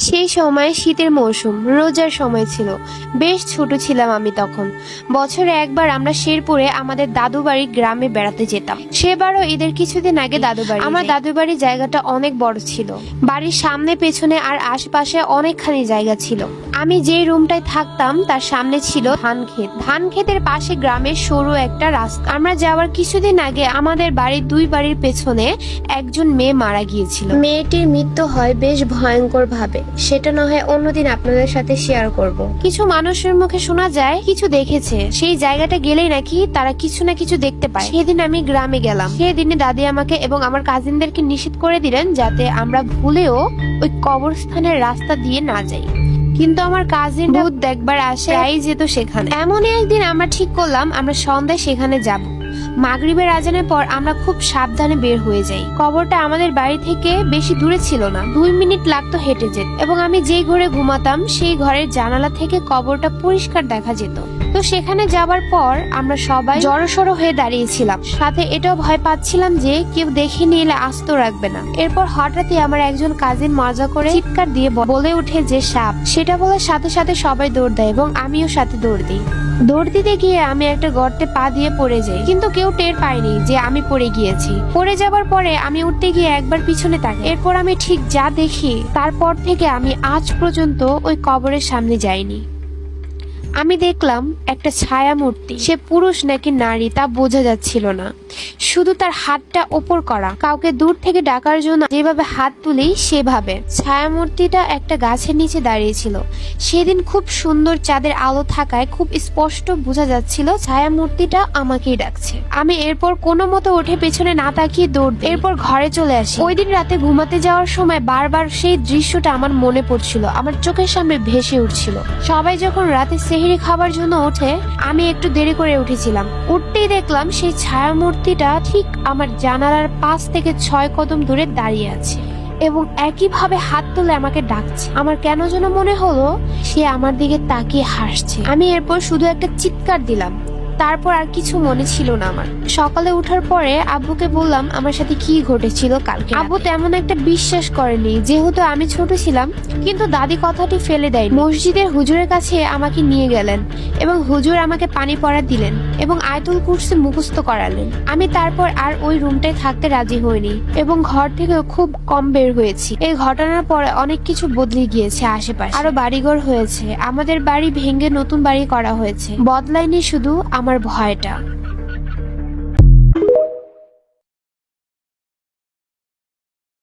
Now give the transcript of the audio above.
সেই সময় শীতের মৌসুম, রোজার সময় ছিল। বেশ ছোট ছিলাম আমি তখন। বছরে একবার আমরা শেরপুরে আমাদের দাদু বাড়ি গ্রামে বেড়াতে যেতাম। সেবারও ঈদের কিছুদিন আগে দাদু বাড়ি। আমার দাদু বাড়ির জায়গাটা অনেক বড় ছিল। বাড়ির সামনে পেছনে আর আশেপাশে অনেকখানি জায়গা ছিল। আমি যেই রুমটায় থাকতাম তার সামনে ছিল ধান ক্ষেত। ধান ক্ষেতের পাশে গ্রামের সরু একটা রাস্তা। আমরা যাওয়ার কিছুদিন আগে আমাদের বাড়ির দুই বাড়ির পেছনে একজন মেয়ে মারা গিয়েছিল। মেয়েটির মৃত্যু হয় বেশ ভয়ঙ্কর ভাবে। সেটা না হয় অন্যদিন আপনাদের সাথে শেয়ার করব। কিছু মানুষের মুখে শোনা যায় কিছু দেখেছে, সেই জায়গাটা গেলেই নাকি তারা কিছু না কিছু দেখতে পায়। সেদিন আমি গ্রামে গেলাম। সেদিনে দাদি আমাকে এবং আমার কাজিনদেরকে নিষেধ করে দিলেন যাতে আমরা ভুলেও ওই কবরস্থানের রাস্তা দিয়ে না যাই। কিন্তু আমার কাজিন ভূত দেখবার আসে যেত সেখানে। এমনই একদিন আমরা ঠিক করলাম আমরা সন্ধ্যায় সেখানে যাব। মাগরিবের আজানের পর আমরা খুব সাবধানে বের হয়ে যাই। কবরটা আমাদের বাড়ি থেকে বেশি দূরে ছিল না, 2 মিনিট লাগতো হেঁটে যেতে। এবং আমি যেই ঘরে ঘুমাতাম সেই ঘরের জানালা থেকে কবরটা পরিষ্কার দেখা যেত। তো সেখানে যাবার পর আমরা সবাই জড়সড় হয়ে দাঁড়িয়েছিলাম, সাথে এটাও ভয় পাচ্ছিলাম যে কেউ দেখে নিলে আস্ত রাখবে না। এরপর হঠাৎই আমার একজন কাজিন মজা করে চিৎকার দিয়ে বলে উঠে যে সাপ। সেটা বলার সাথে সাথে সবাই দৌড় দেয় এবং আমিও সাথে দৌড় দিই। দৌড় দিতে গিয়ে আমি একটা গর্তে পা দিয়ে পড়ে যাই, কিন্তু কেউ টের পায়নি যে আমি পড়ে গিয়েছি। পড়ে যাবার পরে আমি উঠতে গিয়ে একবার পিছনে তাকাই। এরপর আমি ঠিক যা দেখি তারপর থেকে আমি আজ পর্যন্ত ওই কবরের সামনে যাইনি। আমি দেখলাম একটা ছায়া মূর্তি। সে পুরুষ নাকি নারী তা বোঝা যাচ্ছিল না, শুধু তার হাতটা ওপর করা। কাউকে দূর থেকে ডাকার জন্য যেভাবে হাত তুলি সেভাবে। ছায়া মূর্তিটা একটা গাছের নিচে দাঁড়িয়েছিল। সেদিন খুব সুন্দর চাঁদের আলো থাকায় খুব স্পষ্ট বোঝা যাচ্ছিল ছায়া মূর্তিটা আমাকেই ডাকছে। আমি এরপর কোনো মতো উঠে পেছনে না তাকিয়ে দৌড় দিই। এরপর ঘরে চলে আসি। ওই দিন রাতে ঘুমাতে যাওয়ার সময় বারবার সেই দৃশ্যটা আমার মনে পড়ছিল, আমার চোখের সামনে ভেসে উঠছিল। সবাই যখন রাতে সেহরি খাবার জন্য ওঠে, আমি একটু দেরি করে উঠেছিলাম। উঠতেই দেখলাম সেই ছায়া মূর্তিটা ঠিক আমার জানালার 5 থেকে 6 কদম দূরে দাঁড়িয়ে আছে এবং একইভাবে হাত তুলে আমাকে ডাকছে। আমার কেন যেন মনে হলো সে আমার দিকে তাকিয়ে হাসছে। আমি এরপর শুধু একটা চিৎকার দিলাম, তারপর আর কিছু মনে ছিল না আমার। সকালে উঠার পরে আব্বুকে বললাম আমার সাথে কি ঘটেছিল কালকে। আব্বু তেমন একটা বিশ্বাস করেনি, যেহেতু আমি ছোট ছিলাম। কিন্তু দাদি কথাটি ফেলে দেয়। মসজিদের হুজুরের কাছে আমাকে নিয়ে গেলেন এবং হুজুর আমাকে পানি পড়া দিলেন এবং আয়াতুল কুরসি মুখস্থ করালেন। আমি তারপর আর ওই রুমটায় থাকতে রাজি হইনি এবং ঘর থেকে খুব কম বের হয়েছি। এই ঘটনার পরে অনেক কিছু বদলে গিয়েছে আশেপাশে। আরো বাড়িঘর হয়েছে, আমাদের বাড়ি ভেঙে নতুন বাড়ি করা হয়েছে। বদলায়নি শুধু আমার ভয়টা।